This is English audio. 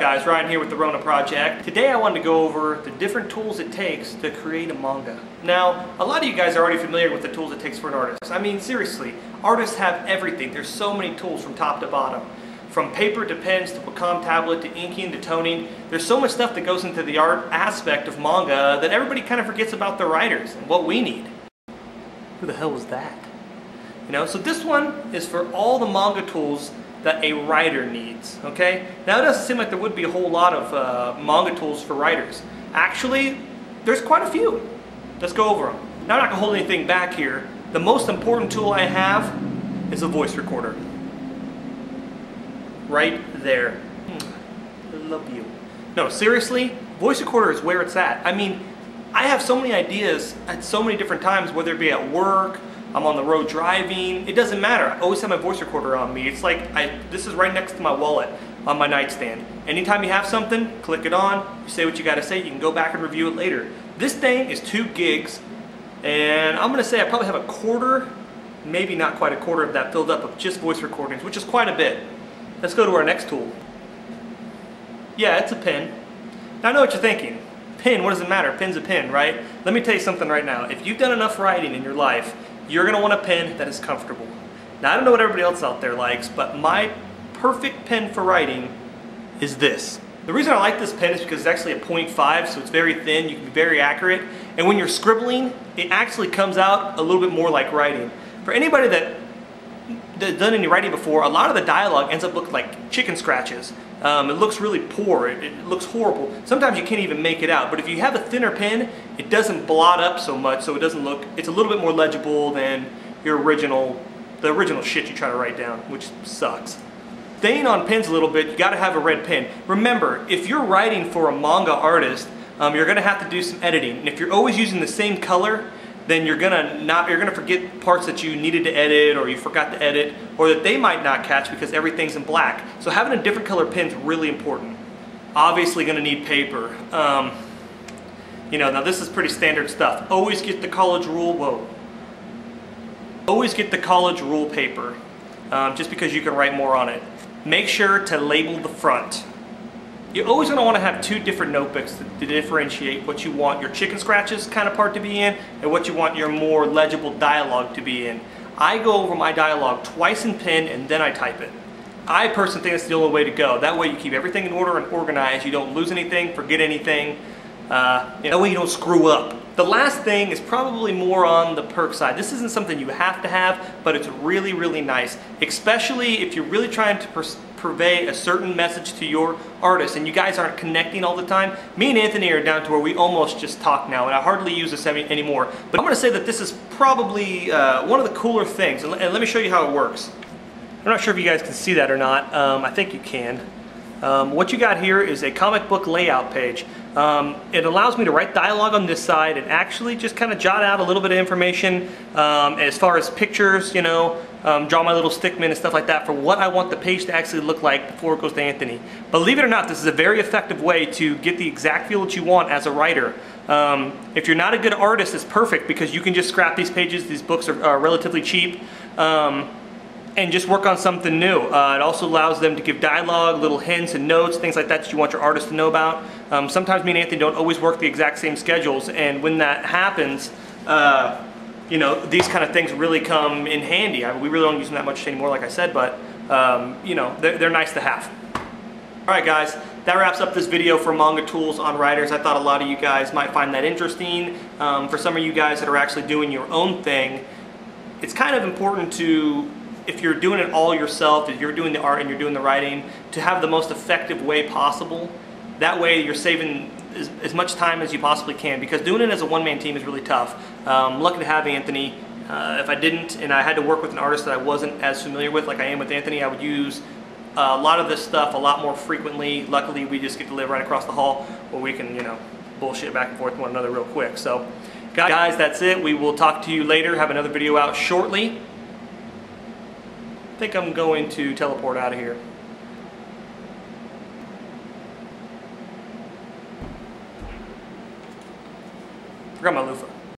guys? Ryan here with the Rona Project. Today I wanted to go over the different tools it takes to create a manga. Now, a lot of you guys are already familiar with the tools it takes for an artist. I mean, seriously, artists have everything. There's so many tools from top to bottom. From paper to pens to Wacom tablet to inking to toning. There's so much stuff that goes into the art aspect of manga that everybody kind of forgets about the writers and what we need. Who the hell was that? You know, so this one is for all the manga tools that a writer needs, okay? Now it doesn't seem like there would be a whole lot of manga tools for writers. Actually, there's quite a few. Let's go over them. Now I'm not gonna hold anything back here. The most important tool I have is a voice recorder. Right there. I love you. No, seriously, voice recorder is where it's at. I mean, I have so many ideas at so many different times, whether it be at work, I'm on the road driving, it doesn't matter. I always have my voice recorder on me. It's like, this is right next to my wallet on my nightstand. Anytime you have something, click it on, you say what you gotta say, you can go back and review it later. This thing is 2 gigs, and I'm gonna say I probably have a quarter, maybe not quite a quarter of that filled up of just voice recordings, which is quite a bit. Let's go to our next tool. Yeah, it's a pen. Now I know what you're thinking. Pen, what does it matter? Pen's a pen, right? Let me tell you something right now. If you've done enough writing in your life, you're gonna want a pen that is comfortable. Now I don't know what everybody else out there likes, but my perfect pen for writing is this. The reason I like this pen is because it's actually a 0.5, so it's very thin, you can be very accurate, and when you're scribbling, it actually comes out a little bit more like writing. For anybody that's done any writing before, a lot of the dialogue ends up looking like chicken scratches. It looks really poor, it looks horrible. Sometimes you can't even make it out, but if you have a thinner pen, it doesn't blot up so much, so it doesn't look, it's a little bit more legible than the original shit you try to write down, which sucks. Staying on pens a little bit, you gotta have a red pen. Remember, if you're writing for a manga artist, you're gonna have to do some editing, and if you're always using the same color, then you're gonna forget parts that you needed to edit or you forgot to edit or that they might not catch because everything's in black. So having a different color pen is really important. Obviously gonna need paper. You know, now this is pretty standard stuff. Always get the college rule, Always get the college rule paper, just because you can write more on it. Make sure to label the front. You're always going to want to have 2 different notebooks to differentiate what you want your chicken scratches kind of part to be in and what you want your more legible dialogue to be in. I go over my dialogue twice in pen and then I type it. I personally think that's the only way to go. That way you keep everything in order and organized. You don't lose anything, forget anything. That way you don't screw up. The last thing is probably more on the perk side. This isn't something you have to have, but it's really, really nice. Especially if you're really trying to purvey a certain message to your artist and you guys aren't connecting all the time. Me and Anthony are down to where we almost just talk now, and I hardly use this anymore. But I'm going to say that this is probably one of the cooler things, and let me show you how it works. I'm not sure if you guys can see that or not. I think you can. What you got here is a comic book layout page. It allows me to write dialogue on this side and actually just kind of jot out a little bit of information as far as pictures, you know, draw my little stickman and stuff like that for what I want the page to actually look like before it goes to Anthony. Believe it or not, this is a very effective way to get the exact feel that you want as a writer. If you're not a good artist, it's perfect because you can just scrap these pages. These books are relatively cheap. And just work on something new. It also allows them to give dialogue, little hints and notes, things like that you want your artist to know about. Sometimes me and Anthony don't always work the exact same schedules, and when that happens, you know, these kind of things really come in handy. We really don't use them that much anymore, like I said, but you know, they're nice to have. Alright guys, that wraps up this video for manga tools on writers. I thought a lot of you guys might find that interesting. For some of you guys that are actually doing your own thing, it's kind of important to, if you're doing it all yourself, if you're doing the art and you're doing the writing, to have the most effective way possible. That way you're saving as much time as you possibly can, because doing it as a one-man team is really tough. I'm lucky to have Anthony. If I didn't and I had to work with an artist that I wasn't as familiar with like I am with Anthony, I would use a lot of this stuff a lot more frequently. Luckily we just get to live right across the hall where we can, you know, bullshit back and forth with one another real quick. So guys, that's it. We will talk to you later. Have another video out shortly. I think I'm going to teleport out of here. Forgot my loofah.